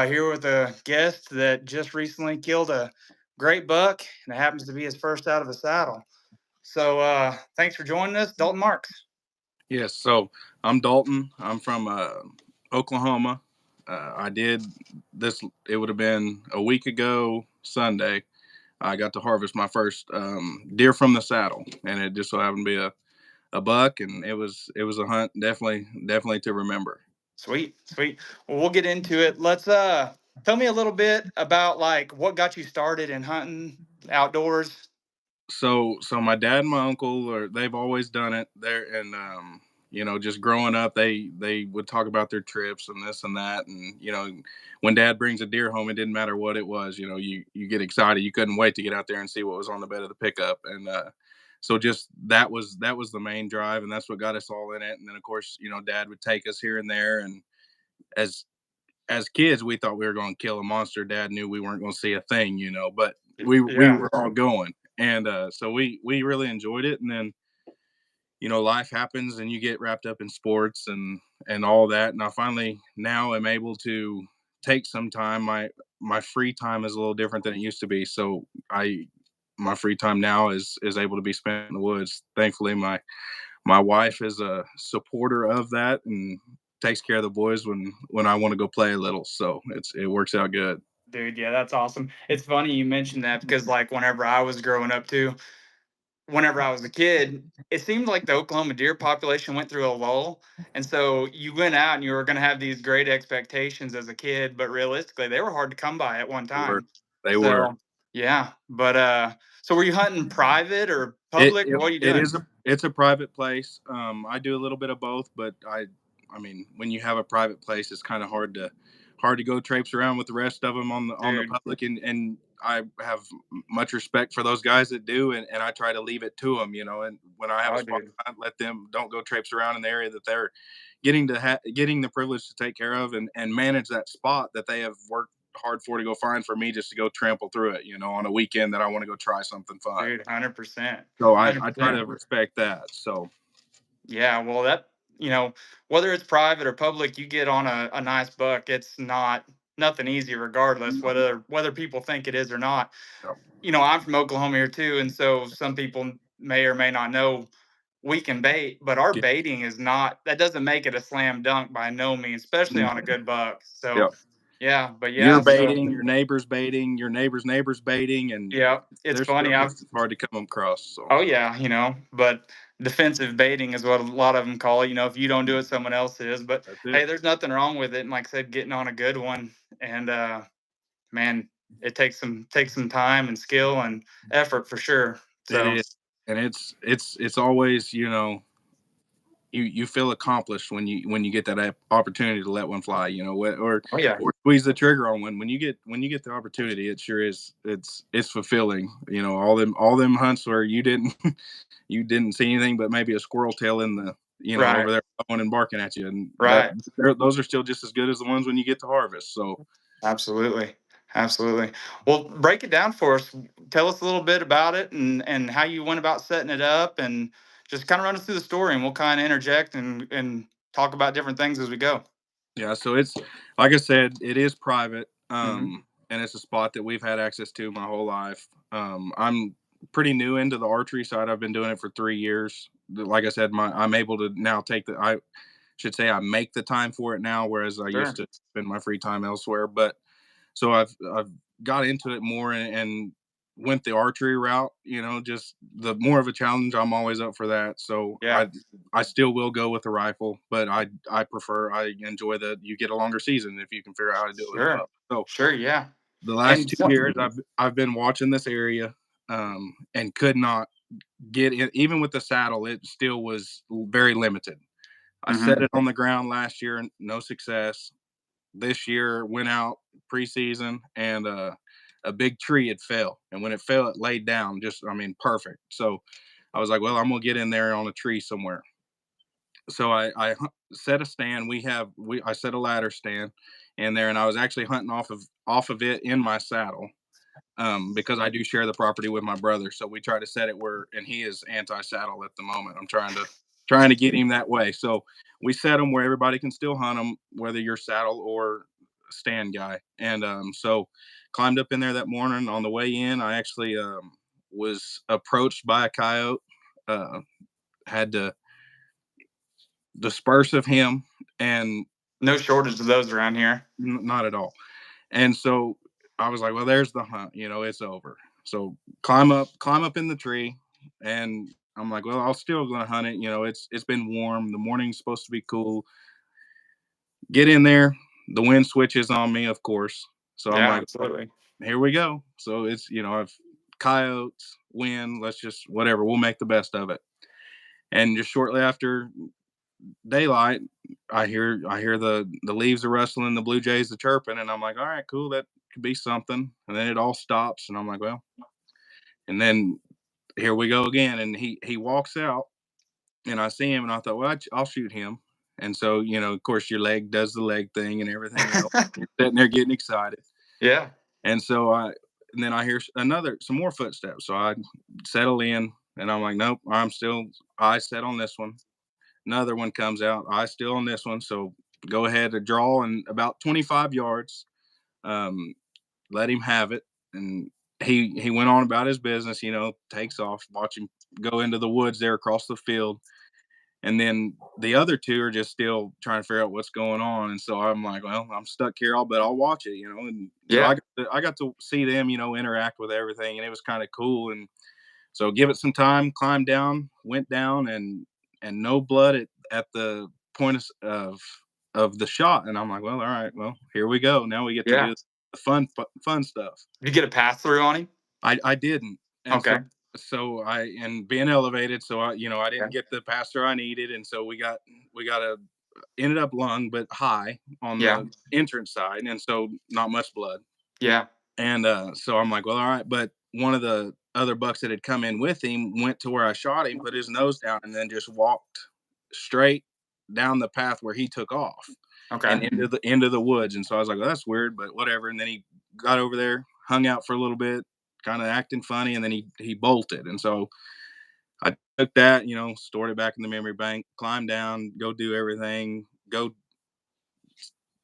here with a guest that just recently killed a great buck, and it happens to be his first out of the saddle. So, thanks for joining us, Dalton Marks. Yes, so I'm Dalton. I'm from Oklahoma. I did this, it would have been a week ago Sunday. I got to harvest my first deer from the saddle, and it just so happened to be a buck, and it was a hunt definitely to remember. Sweet, sweet. Well, we'll get into it. Let's tell me a little bit about like what got you started in hunting outdoors. So my dad and my uncle they've always done it there, and just growing up, they would talk about their trips and this and that, and when dad brings a deer home, it didn't matter what it was. You get excited. You couldn't wait to get out there and see what was on the bed of the pickup, and so just that was the main drive, and that's what got us all in it. And then of course, dad would take us here and there, and as as kids, we thought we were going to kill a monster. Dad knew we weren't going to see a thing, but we Yeah, were all going, and so we really enjoyed it. And then life happens, and you get wrapped up in sports and all that. And I finally now am able to take some time. My free time is a little different than it used to be. So I my free time now is able to be spent in the woods. Thankfully, my wife is a supporter of that and takes care of the boys when I want to go play a little. So it works out good. dude. Yeah, that's awesome. It's funny you mentioned that because like whenever I was growing up too, whenever I was a kid, it seemed like the Oklahoma deer population went through a lull. And so you went out and you were going to have these great expectations as a kid, but realistically, they were hard to come by at one They were time. they were. So, yeah. But, so were you hunting private or It, public or it what are you it doing? is it's a private place. I do a little bit of both, but I mean, when you have a private place, it's kind of hard to go traipse around with the rest of them on the Dude. public, and I have much respect for those guys that do, and I try to leave it to them, and when I have a Oh, spot, dude. I let them don't go traipse around in the area that they're getting the privilege to take care of and manage that spot that they have worked hard for to go find for me just to go trample through it, on a weekend that I want to go try something fun. Dude, 100%. So I try 100%. to respect that. So Yeah, well, whether it's private or public, you get on a nice buck. It's not nothing easy, regardless whether people think it is or not. so, I'm from Oklahoma here too, and so some people may or may not know we can bait, but our yeah, baiting is not that doesn't make it a slam dunk by no means, especially on a good buck. yeah. So yeah, but You're yeah, so baiting, your neighbor's baiting, your neighbor's baiting, and yeah, it's they're funny. still I've just as hard to come across. So Oh yeah, but defensive baiting is what a lot of them call it. If you don't do it, someone else is. But that's hey, it. there's nothing wrong with it. And like I said, getting on a good one, and man, it takes some time and skill and effort for sure. It So is, and it's always you feel accomplished when you get that opportunity to let one fly, oh yeah, or squeeze the trigger on one. When you get the opportunity, it sure is. It's fulfilling. All them hunts where you didn't you didn't see anything but maybe a squirrel tail in the over right, there going and barking at you, and right. those are still just as good as the ones when you get to harvest. So Absolutely. Absolutely. Well, break it down for us. Tell us a little bit about it and how you went about setting it up and just kind of run us through the story and we'll kind of interject and talk about different things as we go. yeah, so it's like I said, it is private, Hmm. and it's a spot that we've had access to my whole life. I'm pretty new into the archery side. I've been doing it for 3 years. Like I said, I'm able to now I should say I make the time for it now, whereas I used Sure. to spend my free time elsewhere. But so I've got into it more and went the archery route. Just the more of a challenge. I'm always up for that. So Yeah. I still will go with the rifle, but I enjoy that you get a longer season if you can figure out how to do it with a Sure. bow. So Sure. Yeah. the last And two so, years I've been watching this area, and could not get in. Even with the saddle, it still was very limited. I set mhm. it on the ground last year, no success. This year went out preseason, and a big tree had fell, and when it fell, it laid down just, I mean, perfect. So I was like, well, I'm gonna get in there on a tree somewhere. So set a stand. I set a ladder stand in there, and I was actually hunting off of it in my saddle, because I do share the property with my brother. So we try to set it where, and he is anti-saddle at the moment. I'm trying to get him that way. So we set them where everybody can still hunt them, whether you're saddle or stand guy, and so climbed up in there that morning. On the way in, I actually was approached by a coyote. Uh, had to disperse of him, and No shortage of those around here. not at all. And so I was like, well, there's the hunt. It's over. So climb up in the tree, and I'm like, well, I'll still gonna hunt it. It's been warm. The morning's supposed to be cool. Get in there. The wind switches on me, of course. So I'm Yeah, like, well, absolutely. here we go. So I've coyotes, wind. Let's just whatever. We'll make the best of it. And just shortly after daylight, I hear the leaves are rustling, the blue jays are chirping, and I'm like, all right, cool, that could be something. And then it all stops, and I'm like, well, and then here we go again, and he walks out, and I see him, and I thought, well, I'll shoot him. And so of course, your leg does the leg thing and everything else. You're sitting there getting excited, Yeah, and and then I hear some more footsteps, so I settle in, and I'm like, nope, I'm still I set on this one. Another one comes out. I still on this one. So go ahead to draw and about 25 yards. Um, let him have it. And he went on about his business, takes off, watch him go into the woods there across the field. And then the other two are just still trying to figure out what's going on. And so I'm like, well, I'm stuck here. I'll watch it. And so yeah, I got to see them, interact with everything. And it was kind of cool. And so give it some time, climbed down, went down, and no blood at the point of the shot. And I'm like, well, all right, well, here we go. Now we get to yeah. do the fun stuff. Did you get a pass through on him? I didn't, and Okay. so I and being elevated, so I Yeah. didn't get the passer I needed, and so we got a ended up lung but high on Yeah. the entrance side, and so not much blood. Yeah. And so I'm like, well, all right. But one of the other bucks that had come in with him went to where I shot him, put his nose down, and then just walked straight down the path where he took off and Okay. into the woods. And so I was like, well, that's weird, but whatever. And then he got over there, hung out for a little bit, kind of acting funny, and then he bolted. And so I took that, stored it back in the memory bank, climbed down, go do everything, go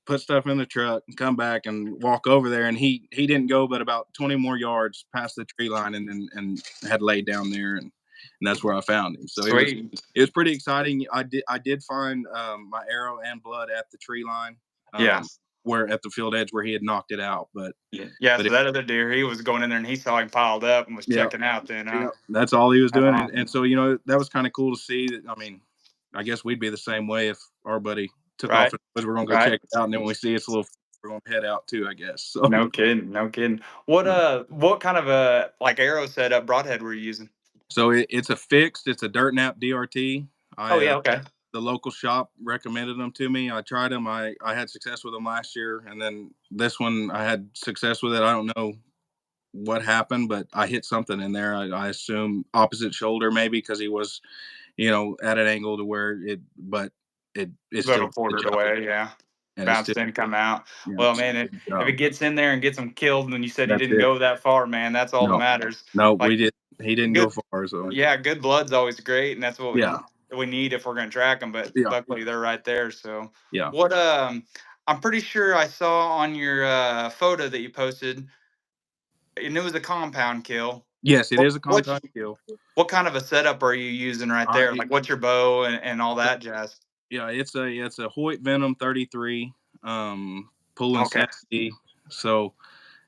put stuff in the truck and come back and walk over there, and he didn't go but about 20 more yards past the tree line, and had laid down there, and that's where I found him. So Sweet. it was pretty exciting. I did find my arrow and blood at the tree line, Yeah. where at the field edge where he had knocked it out. but Yeah. Yeah. but So it, that other deer, he was going in there and he saw him piled up and was yeah, checking out then, huh? yeah, that's all he was That's doing. And awesome. so that was kind of cool to see. That, I mean, I guess we'd be the same way if our buddy took off Right. and we're gonna go Right. check it out, and then when we see it's a little, we're gonna head out too, I guess. So No kidding. No kidding. What kind of like arrow setup broadhead were you using? So it's a fixed. It's a dirt nap DRT. Oh I yeah, okay. The local shop recommended them to me. I tried them. I had success with them last year, and then this one I had success with it. I don't know what happened, but I hit something in there. I assume opposite shoulder maybe because he was at an angle to where but it still Little did the quartered job, away, yeah. and it's still Bounced in, come out. Well, still man, did the if it job. gets in there and gets him killed, and you said he That's didn't it. go that far, man, that's all that No, matters. no, Like he didn't go good, far. So yeah, good blood's always great, and that's what yeah, we need if we're gonna track them. But yeah, luckily, they're right there. So, yeah. what I'm pretty sure I saw on your photo that you posted, and it was a compound kill. Yes, it What is a what compound kill. what kind of a setup are you using right there? I Like, what's your bow and all that jazz? Yeah, it's a Hoyt Venom 33, pulling Okay. 70. So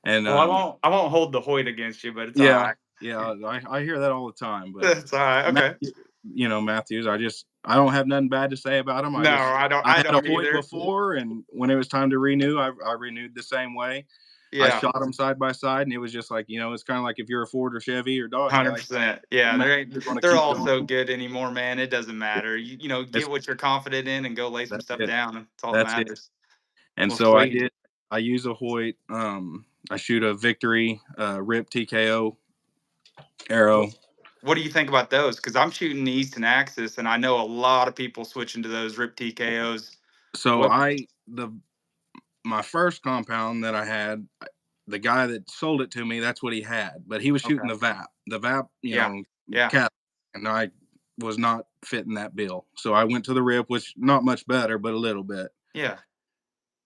and Well, I won't hold the Hoyt against you, but it's all yeah, right. yeah, I hear that all the time. But It's all right. Okay. Matthew, Matthews, I don't have nothing bad to say about him. No, I don't. I I had a don't Hoyt either. before, and when it was time to renew, I renewed the same way. I Yeah, shot them side by side, and it was just like it's kind of like if you're a Ford or Chevy or Dodge guy, 100%. Yeah, man, there ain't. you're going to They're keep all going. so good anymore, man. It doesn't matter. That's Get what you're confident in and go lay some that's stuff it. down. That's all that That's it. matters. And Well, so sweet. I use a Hoyt. I shoot a Victory Rip TKO What, arrow. what do you think about those? Because I'm shooting the Easton Axis, and I know a lot of people switching to those Rip TKOs. So What? my first compound that I had, the guy that sold it to me, that's what he had, but he was shooting Okay. the VAP, Yeah. Yeah. cat, and I was not fitting that bill. So I went to the Rip, which not much better, but a little bit. Yeah.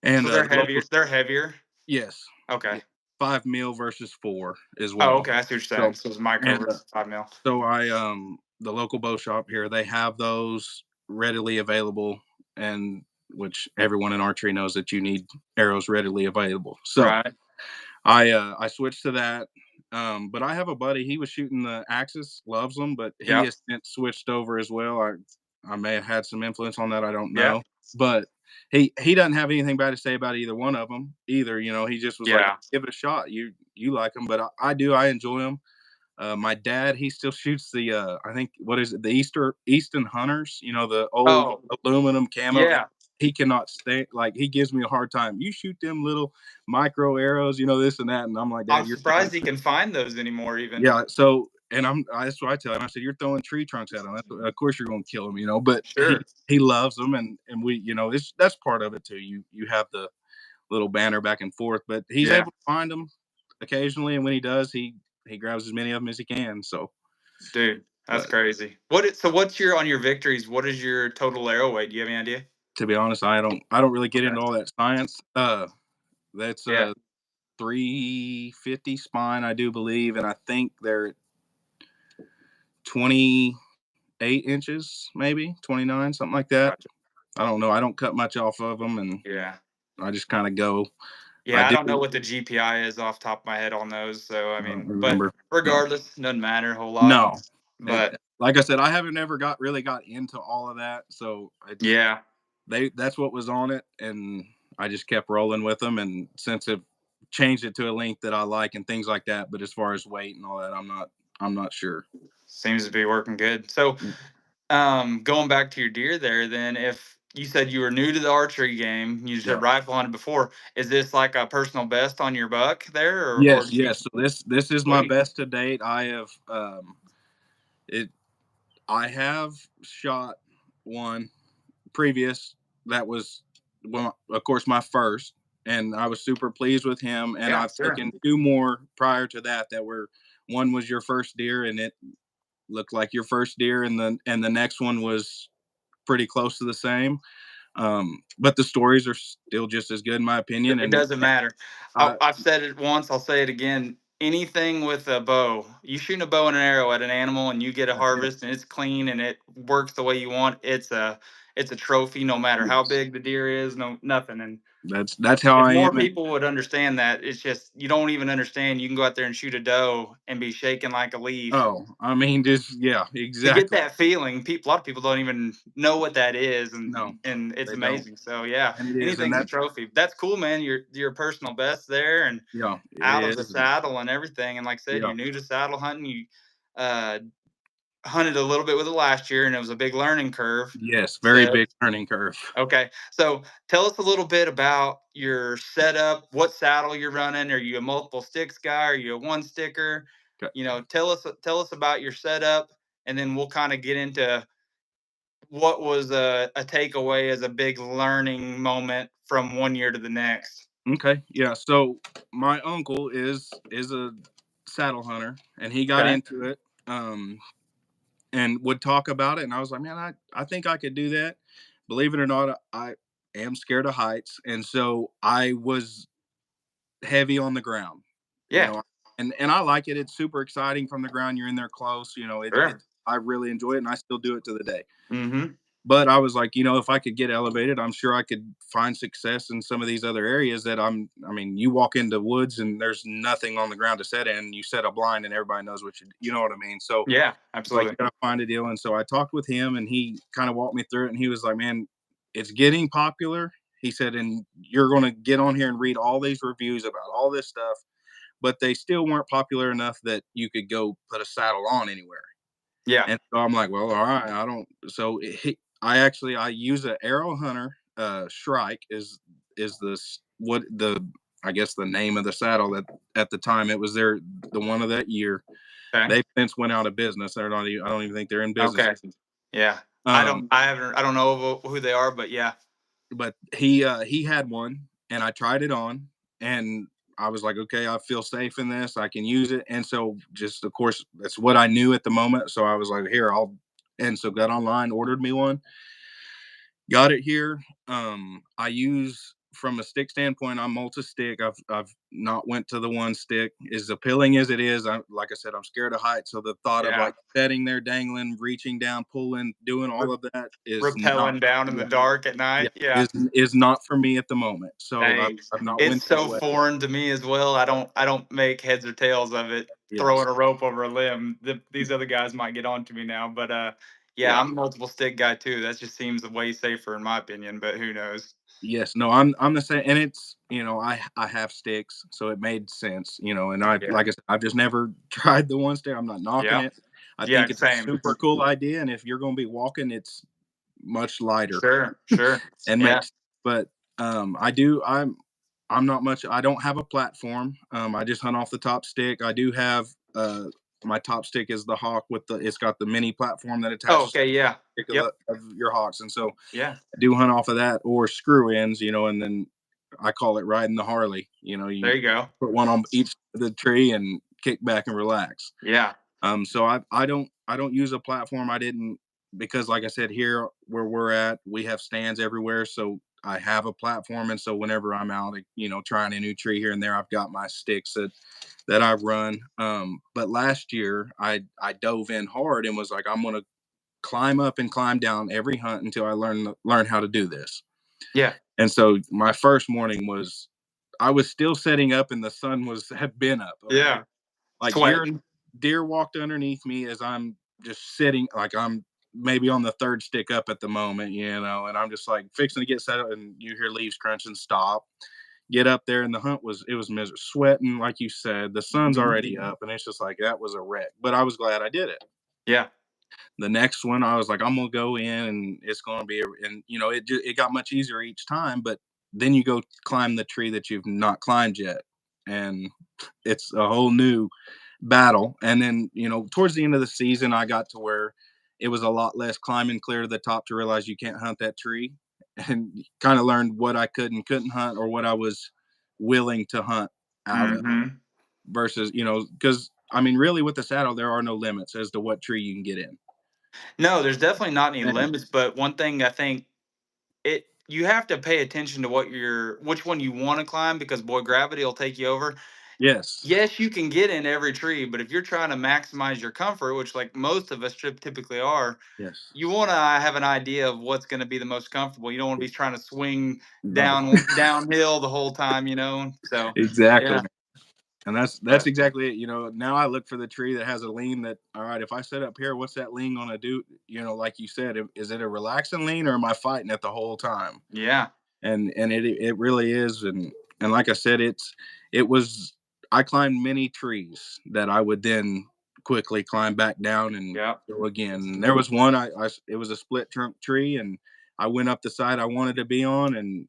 And So they're the heavier local, they're heavier? yes, Okay. yeah, 5 mil versus 4 as Oh, well. okay, I see what you're saying. So So it's micro and versus 5 mil. so the local bow shop here, they have those readily available, and which everyone in archery knows that you need arrows readily available. So Right. I switched to that. But I have a buddy. He was shooting the Axis, loves them, but he Yep. has since switched over as well. I may have had some influence on that. I don't Yeah. know, but he doesn't have anything bad to say about either one of them either. You know, he just was like, Yeah. give it a shot. You like them, but I do. I enjoy them. My dad, he still shoots the I think what is it, the Easton Hunters, you know, the old Oh, aluminum camo, and yeah. he cannot stand, like, he gives me a hard time. You shoot them little micro arrows, you know, this and that, and I'm like, I'm Dad, you're throwing, surprised you can find those anymore even. yeah. So, and that's what I tell him. I said, you're throwing tree trunks at him. Of course you're going to kill him, you know. But Sure. he loves them, and we, you know, it's that's part of it too. You have the little banter back and forth, but he's Yeah. able to find them occasionally, and when he does, he grabs as many of them as he can. So, Dude, that's but crazy. What's your on your victories, what is your total arrow weight? Do you have any idea? to be honest, I don't really get Okay. into all that science. That's Yeah. 350 spine, I do believe, and I think they're 28 inches, maybe 29, something like that. Gotcha. I don't know. I don't cut much off of them, and Yeah. I just kind of go. I Yeah, I do. don't know what the GPI is off top of my head on those, so, I I don't mean but remember. No, regardless, doesn't matter a whole lot. no. It, But like I said, I haven't ever really got into all of that, so it's yeah, that's what was on it, and I just kept rolling with them, and since it changed it to a length that I like and things like that, but as far as weight and all that, I'm not sure. seems to be working good. So, going back to your deer there, then if you said you were new to the archery game, you Yeah. said rifle hunted before, is this like a personal best on your buck there, or Yes, do you yes. So this is my sweet? best to date. It I have shot one previous that was, well, of course, my first, and I was super pleased with him. And Yeah, I've sure. taken two more prior to that that were, one was your first deer, and it looked like your first deer, and the next one was pretty close to the same. But the stories are still just as good in my opinion. It And doesn't matter. I I've said it once, I'll say it again. Anything with a bow, you shoot a bow and an arrow at an animal and you get a that's it. harvest and it's clean and it works the way you want, it's a trophy no matter how Yes, big the deer is, no nothing. And that's how if I more am. And people would understand that, it's just you don't even understand. You can go out there and shoot a doe and be shaking like a leaf. oh, I mean, just yeah, To get exactly. that feeling, a lot of people don't even know what that is, No, and it's they don't. amazing. So yeah, And it is, and anything's a that's, trophy. That's cool, man. Your personal best there, and yeah, it out of the is. And saddle and everything. And like I said, yeah, you're new to saddle hunting. You uh, hunted a little bit with it last year, and it was a big learning curve. yes, very So big learning curve. okay, so tell us a little bit about your setup. What saddle you're running? Are you a multiple sticks guy? Are you a one sticker? Okay. You know, tell us about your setup, and then we'll kind of get into what was a takeaway as a big learning moment from one year to the next. Okay. Yeah. So my uncle is a saddle hunter, and he got Okay. into it, and would talk about it, and I was like, man, I think I could do that. Believe it or not, I am scared of heights, and so I was heavy on the ground, you Yeah. know, and I like it. It's super exciting from the ground. You're in there close, you know. It Sure. I really enjoy it, and I still do it to the day. Mm-hmm. But I was like, if I could get elevated, I'm sure I could find success in some of these other areas that I mean, you walk into woods and there's nothing on the ground to set in. You set a blind and everybody knows you know what I mean? So Yeah. it's like, Absolutely. you gotta find a deal. And so I talked with him and he kind of walked me through it. And he was like, man, it's getting popular. He said, and you're going to get on here and read all these reviews about all this stuff, but they still weren't popular enough that you could go put a saddle on anywhere. Yeah. And so I'm like, well, all right, I don't. So I use an arrow hunter. Shrike is this what the I guess the name of the saddle that at the time it was the one of that year. Okay. They've since went out of business. They're not. I don't even think they're in business. Okay. Yeah. Um, I haven't. I don't know who they are, but yeah. but he had one, and I tried it on, and I was like, okay, I feel safe in this. I can use it, and so just of course that's what I knew at the moment. So I was like, here, and so got online, ordered me one, got it here. I use from a stick standpoint, I'm multi-stick. I've not went to the one stick. As appealing as it is, I like I said, I'm scared of heights. So the thought of Yeah. like sitting there, dangling, reaching down, pulling, doing R all of that is not. rappelling down in the Yeah, dark at yeah, night. Yeah. is not for me at the moment. So Hey, I've not it's went that so way. foreign to me as well. I don't make heads or tails of it, Yes. throwing a rope over a limb. These other guys might get on to me now, but, yeah, Yeah. I'm a multiple stick guy too. That just seems way safer in my opinion, but who knows? Yes, no, I'm the same, and it's I have sticks, so it made sense, and I Yeah. like I said, I've just never tried the one stick. I'm not knocking Yeah. it. I Yeah, think it's a same. super cool idea, and if you're going to be walking, it's much lighter Sure, sure. and Yeah. makes. But I do. I'm not much. I don't have a platform. I just hunt off the top stick. I do have my top stick is the hawk with the. It's got the mini platform that Oh, attaches to okay, yeah. the stick Yep. of your hawks, and so Yeah. do hunt off of that or screw ins, and then I call it riding the Harley. You There you go. put one on each of the tree and kick back and relax. Yeah. So I don't use a platform. I didn't because like I said, here where we're at, we have stands everywhere. So I have a platform, and so whenever I'm out, trying a new tree here and there, I've got my sticks that I've run. But last year I dove in hard and was like, I'm gonna climb up and climb down every hunt until I learn how to do this. Yeah. And so my first morning was I was still setting up and the sun was had been up, okay? Yeah. Like Sweating. deer walked underneath me as I'm just sitting like I'm maybe on the third stick up at the moment, and I'm just like fixing to get set up and you hear leaves crunching, stop, get up there and the hunt was it was miserable, sweating like you said. The sun's Mhm. already up and it's just like that was a wreck. But I was glad I did it. Yeah. The next one, I was like, I'm gonna go in and it's gonna be, and it got much easier each time. But then you go climb the tree that you've not climbed yet, and it's a whole new battle. And then towards the end of the season, I got to where it was a lot less climbing clear to the top to realize you can't hunt that tree, and kind of learned what I could and couldn't hunt, or what I was willing to hunt out of Mhm. versus because I mean, really, with the saddle, there are no limits as to what tree you can get in. No, there's definitely not any And limits, but one thing I think you have to pay attention to which one you wanna climb because, boy, gravity will take you over. yes, Yes, you can get in every tree, but if you're trying to maximize your comfort, which like most of us typically are, yes, you wanna have an idea of what's gonna be the most comfortable. You don't wanna be trying to swing right, downhill the whole time, you know? So, exactly. yeah, And that's but exactly it. Now I look for the tree that has a lean that, all right, if I set up here, what's that lean gonna do? Like you said, is it a relaxing lean or am I fighting it the whole time? yeah, And it really is. And like I said, it was I climbed many trees that I would then quickly climb back down and yeah, go again. There was one it was a split trunk tree and I went up the side I wanted to be on and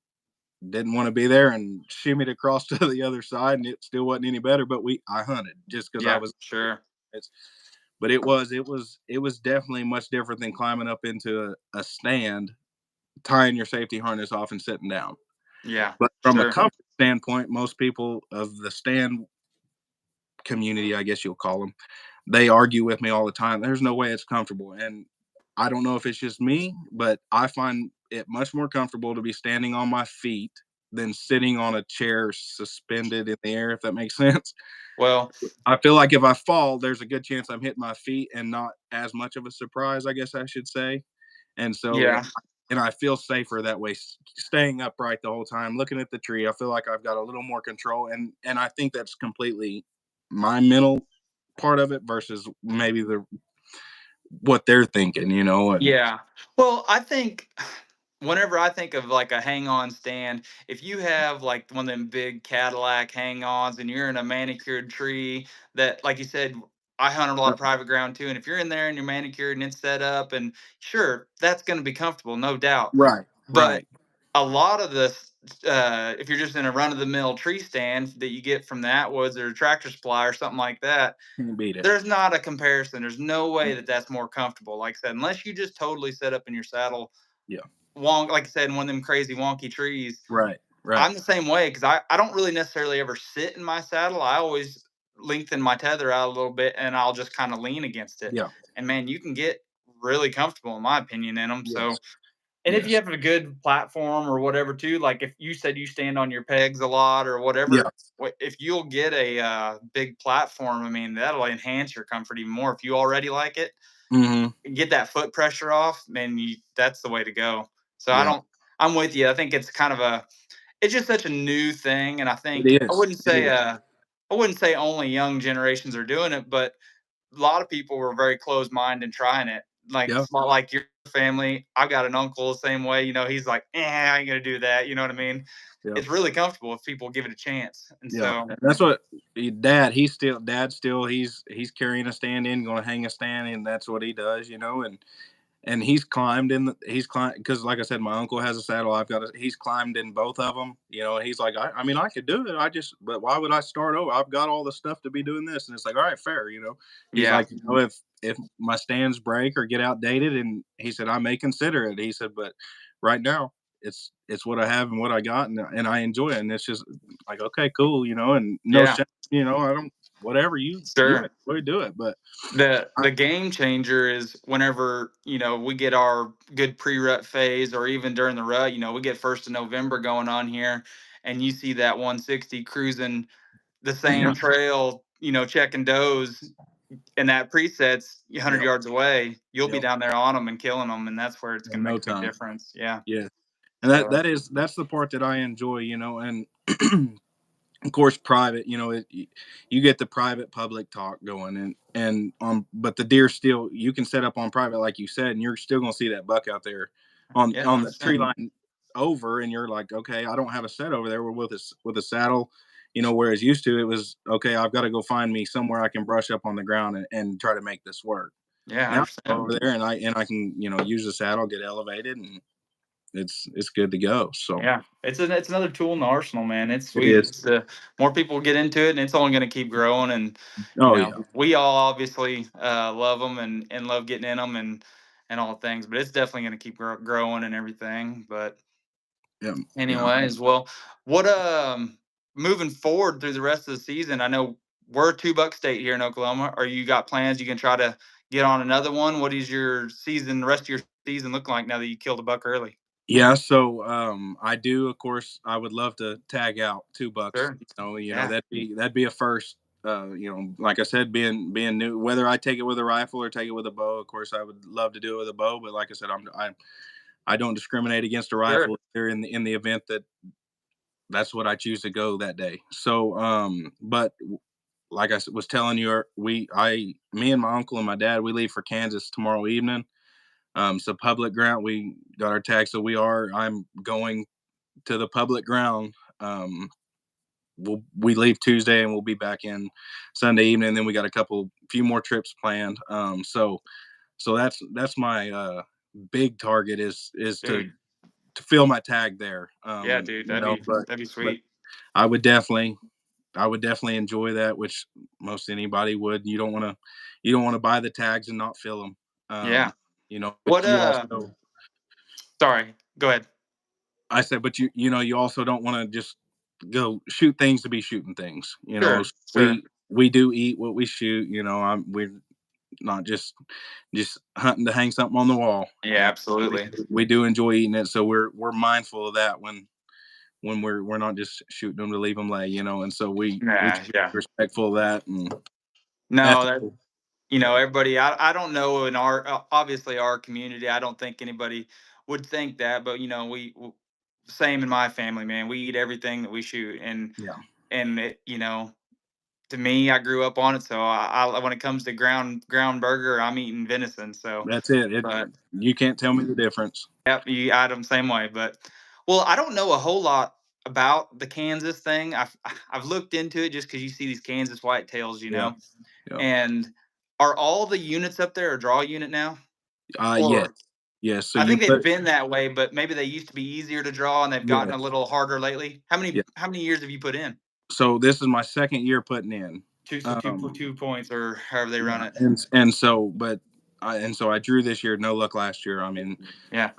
didn't want to be there and shimmied across to the other side and it still wasn't any better. But I hunted just because I yeah, was sure. it's but it was definitely much different than climbing up into a stand, tying your safety harness off and sitting down. Yeah, But from a sure. comfort standpoint, most people of the stand community, I guess you'll call them, they argue with me all the time. There's no way it's comfortable. And I don't know if it's just me, but I find it much more comfortable to be standing on my feet than sitting on a chair suspended in the air, if that makes sense. Well, I feel like if I fall, there's a good chance I'm hitting my feet and not as much of a surprise, I guess I should say. And so, yeah, and I feel safer that way, staying upright the whole time, looking at the tree. I feel like I've got a little more control, and I think that's completely my mental part of it versus maybe the what they're thinking, and yeah. Well, I think whenever I think of like a hang on stand, if you have like one of them big Cadillac hang ons and you're in a manicured tree that, like you said, I hunt a lot of private ground too. And if you're in there and you're manicured and it's set up, and sure, that's going to be comfortable, no doubt. right, But right, a lot of this, if you're just in a run of the mill tree stand that you get from the Atwoods or Tractor Supply or something like that, can't beat it. there's not a comparison. There's no way that that's more comfortable. Like I said, unless you just totally set up in your saddle, Yeah, like I said, in one of them crazy wonky trees. right, right, I'm the same way because I don't really necessarily ever sit in my saddle. I always lengthen my tether out a little bit and I'll just kind of lean against it. yeah, And man, you can get really comfortable, in my opinion, in them. So yes. And if you Yes. have a good platform or whatever too, like if you said you stand on your pegs a lot or Yeah. whatever, if you'll get a big platform, I mean, that'll enhance your comfort even more. If you already like it, Mhm. get that foot pressure off, man, that's the way to go. So Yeah. I'm with you. I think it's kind of it's just such a new thing, and I think It is. It is. I wouldn't say only young generations are doing it, but a lot of people were very closed minded in trying it. Like Yeah. it's not like your family. I've got an uncle the same way. He's like, I ain't gonna do that. You know what I mean? Yeah. It's really comfortable if people give it a chance. And Yeah, so, and that's what dad still he's carrying a stand in, gonna hang a stand, and that's what he does, and he's climbed because like I said, my uncle has a saddle. He's climbed in both of them. He's like, I mean, I could do it. But why would I start over? I've got all the stuff to be doing this, and it's like, all right, fair. He's yeah, like, if my stands break or get outdated, and he said I may consider it. He said, but right now it's what I have and what I got, and I enjoy it, and it's just like, okay, cool, and no yeah, shame, I don't whatever you sure. enjoy do it, but I, The game changer is whenever we get our good pre-rut phase, or even during the rut. We get 1st of November going on here, and you see that 160 cruising the yeah, same trail, checking does, and that presets yeah, 100 yards away, you'll be yeah, down there on them and killing them, and that's where it's going in to make no a big time. difference. Yeah. Yeah. And So that's the part that I enjoy, and of course private, you get the private public talk going, but the deer still, you can set up on private like you said, and you're still going to see that buck out there yeah, on the tree 100%. line over, and you're like, okay, I don't have a set over there. We're with a saddle, whereas used to it was, okay, I've got to go find me somewhere I can brush up on the ground and try to make this work. Yeah, Now I go 100%. over there and I can, use the saddle, get elevated, and it's good to go. So Yeah, it's another tool in the arsenal, man. It's it sweet. is. It's more people get into it, and it's only going to keep growing. And Oh yeah. we all obviously love them and love getting in them and all things. But it's definitely going to keep growing and everything. But Yeah. Yeah. anyways, well, what moving forward through the rest of the season? I know we're a 2 buck state here in Oklahoma. Are you got plans? You can try to get on another one. What is your season? The rest of your season look like now that you killed a buck early? Yeah, so I do, of course, I would love to tag out 2 bucks. Sure. Yeah. That'd be a first. Like I said, being new, whether I take it with a rifle or take it with a bow, of course, I would love to do it with a bow. But like I said, I don't discriminate against a Sure. rifle either in the event that that's what I choose to go that day. So, but like was telling you, me and my uncle and my dad, we leave for Kansas tomorrow evening. So public ground, we got our tag. So I'm going to the public ground. We leave Tuesday and we'll be back in Sunday evening. And then we got few more trips planned. So that's my big target is to Dude. fill my tag there. Yeah, dude, that'd be But sweet. I would definitely I would definitely enjoy that, which most anybody would. You don't want to buy the tags and not fill them. Yeah. But What you also, sorry, go ahead. I said, but you also don't want to just go shoot things to be shooting things. Sure, So sure. we do eat what we shoot. We're not just hunting to hang something on the wall. Yeah, absolutely. We do enjoy eating it, so we're mindful of that when we're not just shooting them to leave them lay. And so we Nah, try to yeah. be respectful of that and No, that ethical. everybody, I don't know, in our obviously our community, I don't think anybody would think that, but same in my family, man. We eat everything that we shoot, Yeah, and to me, I grew up on it, so when it comes to ground burger, I'm eating venison. So, that's it. but You can't tell me the difference. yep, you add them same way. But well, I don't know a whole lot about the Kansas thing. I've looked into it just because you see these Kansas whitetails, Yeah, yeah. and are all the units up there a draw unit now? Yes, Or yes. So I you think they've put been that way, but maybe they used to be easier to draw and they've gotten a yes, little harder lately. How yeah. many how many years have you put in? So this is my second year putting in. Two, so Um, 2 points or however they run yeah, it. and so I drew this year. No luck last year. I mean, Yeah.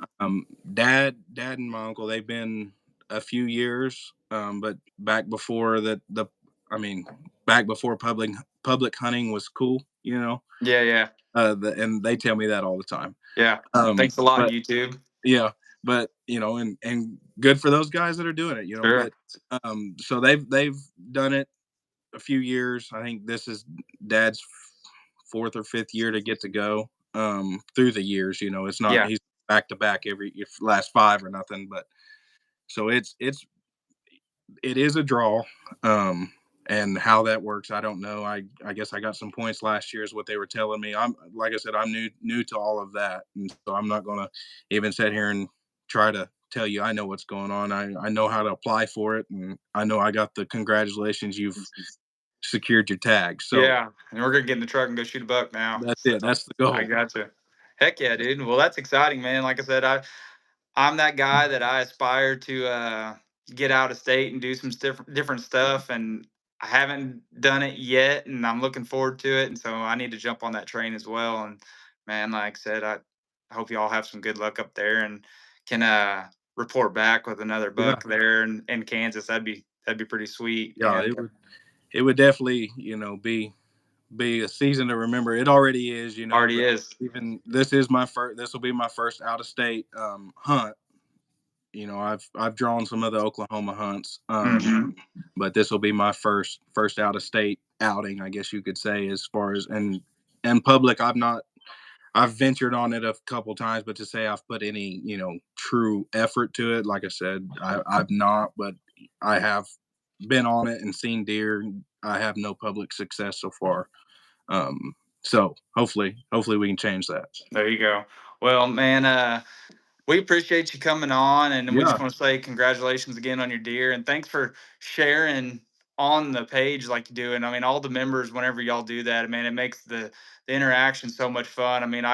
dad and my uncle, they've been a few years, but back before I mean, back before public hunting was cool. Yeah, yeah. And they tell me that all the time. Yeah. Thanks a lot, But YouTube. yeah, but and good for those guys that are doing it. Sure. But so they've done it a few years. I think this is Dad's fourth or fifth year to get to go through the years. It's not Yeah. he's back to back every last five or nothing, but so it is a draw. Um, and how that works, I don't know. I guess I got some points last year, is what they were telling me. I'm like I said, I'm new to all of that, and so I'm not going to even sit here and try to tell you I know what's going on. I know how to apply for it, and I know I got the congratulations, you've secured your tag. So Yeah, and we're gonna get in the truck and go shoot a buck now. that's So it. That's the I goal. gotcha. Heck yeah, dude. Well, that's exciting, man. Like I said, I'm that guy that I aspire to get out of state and do some different stuff, and I haven't done it yet, and I'm looking forward to it. And so I need to jump on that train as well. And man, like I said, I hope you all have some good luck up there and can report back with another Yeah, buck there in Kansas. That'd be pretty sweet. yeah. And It would definitely be a season to remember. It already is, already but is. even this will be my first out of state hunt. I've drawn some of the Oklahoma hunts, Hmm. but this will be my first out of state outing, I guess you could say, as far as and public. I've ventured on it a couple times, but to say I've put any true effort to it, like I said, I've not, but I have been on it and seen deer. I have no public success so far. Um, so hopefully we can change that. There you go. Well, man, we appreciate you coming on, and we just Yeah, want to say congratulations again on your deer, and thanks for sharing on the page like you do. And I mean, all the members, whenever y'all do that, man, it makes the interaction so much fun. I mean,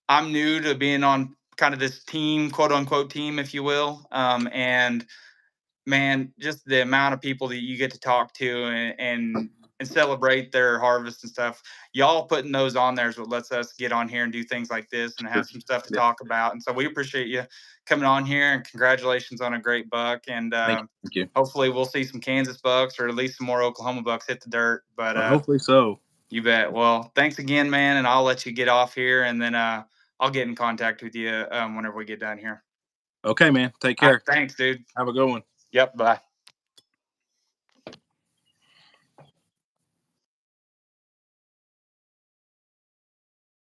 I'm new to being on kind of this team, quote unquote team, if you will, and man, just the amount of people that you get to talk to and celebrate their harvest and stuff. Y'all putting those on there is what lets us get on here and do things like this and have sure. some stuff to Yeah, talk about. And so we appreciate you coming on here and congratulations on a great buck. And thank you. hopefully we'll see some Kansas bucks or at least some more Oklahoma bucks hit the dirt. But Hopefully so. you bet. Well, thanks again, man. And I'll let you get off here and then I'll get in contact with you whenever we get done here. Okay, man. Take All right, care. thanks, dude. Have a good one. Yep. Bye.